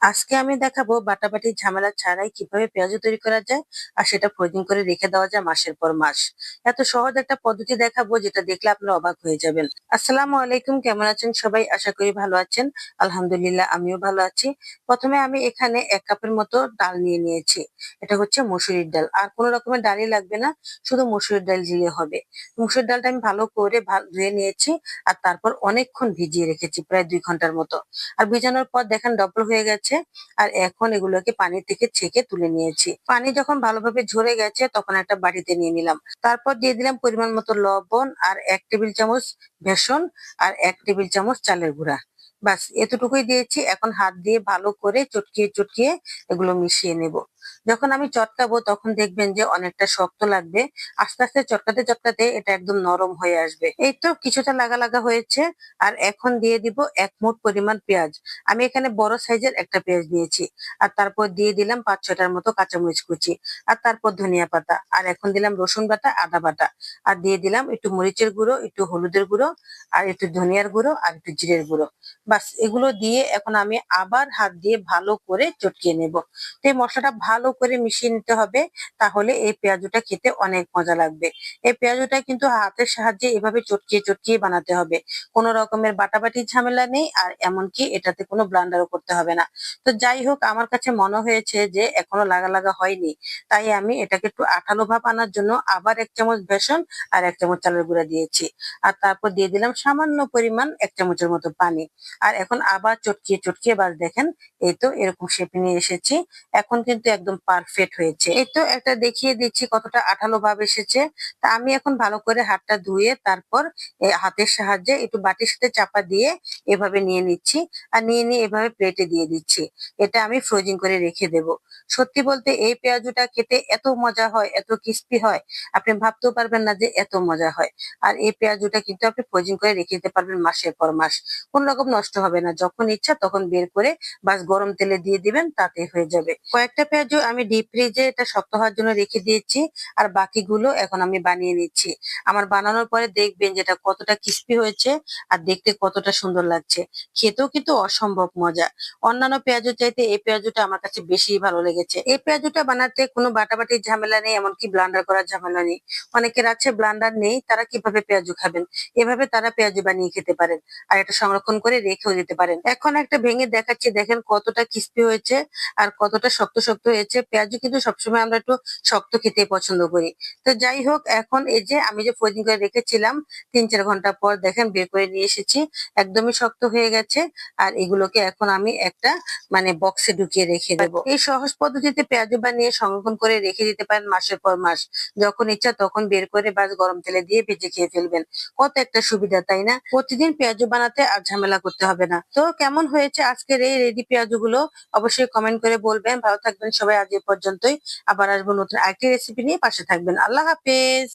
আজকে আমি দেখাবো বাটাবাটির ঝামেলা ছাড়াই কিভাবে পেঁয়াজু তৈরি করা যায় আর সেটা ফ্রোজিং করে রেখে দেওয়া যায় মাসের পর মাস। এত সহজ একটা পদ্ধতি দেখাবো যেটা দেখলে আপনারা অবাক হয়ে যাবেন। আসসালামু আলাইকুম, কেমন আছেন সবাই? আশা করি ভালো আছেন। আলহামদুলিল্লাহ, আমিও ভালো আছি। প্রথমে আমি এখানে 1 কাপের মতো ডাল নিয়ে নিয়েছি। এটা হচ্ছে মসুরির ডাল, আর কোনো রকমের ডালই লাগবে না, শুধু মসুরির ডাল দিলে হবে। মসুরির ডালটা আমি ভালো করে ধুয়ে নিয়েছি, আর তারপর অনেকক্ষণ ভিজিয়ে রেখেছি, প্রায় 2 ঘন্টার মতো। আর ভিজানোর পর দেখেন ডবল হয়ে গেছে। আর এখন এগুলোকে পানি থেকে ছেঁকে তুলে নিয়েছি। পানি যখন ভালোভাবে ঝরে গেছে তখন একটা বাটিতে নিয়ে নিলাম। তারপর দিয়ে দিলাম পরিমাণ মতো লবণ আর 1 টেবিল চামচ বেসন আর 1 টেবিল চামচ চালের গুঁড়া। বাস এতটুকুই দিয়েছি। এখন হাত দিয়ে ভালো করে চটকিয়ে চটকিয়ে এগুলো মিশিয়ে নেব। যখন আমি চটকাবো তখন দেখবেন যে অনেকটা শক্ত লাগবে। আস্তে আস্তে চটকাতে চটকাতে এটা একদম নরম হয়ে আসবে। এই তো কিছুটা লাগা লাগা হয়েছে। আর এখন দিয়ে দিব 1 মুঠ পরিমাণ পেঁয়াজ। আমি এখানে বড় সাইজের একটা পেঁয়াজ নিয়েছি। আর তারপর দিয়ে দিলাম 5-6টার মতো কাঁচামরিচ কুচি। আর তারপর ধনিয়া পাতা। আর এখন দিলাম রসুন বাটা, আদা বাটা। আর দিয়ে দিলাম একটু মরিচের গুঁড়ো, একটু হলুদের গুঁড়ো, আর একটু ধনিয়ার গুঁড়ো, আর একটু জিরের গুঁড়ো। বাস এগুলো দিয়ে এখন আমি আবার হাত দিয়ে ভালো করে চটকিয়ে নেব। তো এই মশলাটা ভালো করে মিশিয়ে নিতে হবে, তাহলে এই পেঁয়াজুটা খেতে অনেক মজা লাগবে। এই পেঁয়াজুটা কিন্তু হাতের সাহায্যে এভাবে চটকিয়ে চটকিয়ে বানাতে হবে। কোনো রকমের বাটাবাটির ঝামেলা নেই, আর এমনকি এটাতে কোনো ব্লান্ডারও করতে হবে না। তো যাই হোক, আমার কাছে মনে হয়েছে যে এখনো লাগা লাগা হয়নি, তাই আমি এটাকে একটু আঠালো ভাব আনার জন্য আবার 1 চামচ বেসন আর 1 চামচ চালের গুঁড়া দিয়েছি। আর তারপর দিয়ে দিলাম সামান্য পরিমাণ 1 চামচের মতো পানি। আর এখন আবার চটকিয়ে চটকিয়ে বাস দেখেন, এই তো এরকম শেপে নিয়ে এসেছি। এখন কিন্তু একদম পারফেক্ট হয়েছে। এই তো একটা দেখিয়ে দিচ্ছি কতটা আঠালো ভাব এসেছে। তা আমি এখন ভালো করে হাতটা ধুয়ে তারপর হাতের সাহায্যে একটু বাটির সাথে চাপা দিয়ে এভাবে নিয়ে নিচ্ছি। আর নিয়ে নিয়ে এভাবে প্লেটে দিয়ে দিচ্ছি। এটা আমি ফ্রোজিং করে রেখে দেব। সত্যি বলতে এই পেঁয়াজুটা খেতে এত মজা হয়, এত ক্রিস্পি হয়, আপনি ভাবতেও পারবেন না যে এত মজা হয়। আর এই পেঁয়াজুটা কিন্তু আপনি ফ্রোজিং করে রেখে দিতে পারবেন মাসের পর মাস। কোন রকম নষ্ট হবে না। যখন ইচ্ছা তখন বের করে বাস গরম তেলে দিয়ে দিবেন, তাতে হয়ে যাবে। কয়েকটা পেঁয়াজু আমি ডিপ ফ্রিজে এটা শক্ত হওয়ার জন্য রেখে দিয়েছি। আর বাকিগুলো এখন আমি বানিয়ে নিচ্ছি। আমার বানানোর পরে দেখবেন যেটা কতটা ক্রিস্পি হয়েছে আর দেখতে কতটা সুন্দর লাগছে। খেতেও কিন্তু অসম্ভব মজা। অন্যান্য পেঁয়াজুর চাইতে এই পেঁয়াজুটা আমার কাছে বেশি ভালো লেগেছে। এই পেঁয়াজুটা বানাতে কোনো বাটাবাটির ঝামেলা নেই, এমনকি ব্লান্ডার করার ঝামেলা নেই। অনেকের আছে ব্লান্ডার নেই, তারা কিভাবে পেঁয়াজু খাবেন? এভাবে তারা পেঁয়াজু বানিয়ে খেতে পারেন। আর এটা সংরক্ষণ করে রেখেও দিতে পারেন। এখন একটা ভেঙে দেখাচ্ছি, দেখেন কতটা ক্রিস্পি হয়েছে আর কতটা শক্ত শক্ত হয়েছে। পেঁয়াজু কিন্তু সবসময় আমরা একটু শক্ত খেতে পছন্দ করি। তো যাই হোক, এখন এই যে আমি যে ফ্রোজিং করে রেখেছিলাম 3-4 ঘন্টা পর দেখেন বের করে নিয়ে এসেছি। একদমই শক্ত হয়ে গেছে। আর এগুলোকে এখন আমি একটা বক্সে ঢুকিয়ে রেখে দেবো। এই সহজ পদ্ধতিতে পেঁয়াজু বানিয়ে সংরক্ষণ করে রেখে দিতে পারেন মাসের পর মাস। যখন ইচ্ছা তখন বের করে বাস গরম তেলে দিয়ে ভেজে খেয়ে ফেলবেন। কত একটা সুবিধা, তাই না? প্রতিদিন পেঁয়াজু বানাতে আর ঝামেলা করতে হবে না। তো কেমন হয়েছে আজকের এই রেডি পেঁয়াজু গুলো? অবশ্যই কমেন্ট করে বলবেন। ভালো থাকবেন সবাই, আজ এ পর্যন্তই। আবার আসবো নতুন আরেকটি রেসিপি নিয়ে। পাশে থাকবেন। আল্লাহ হাফেজ।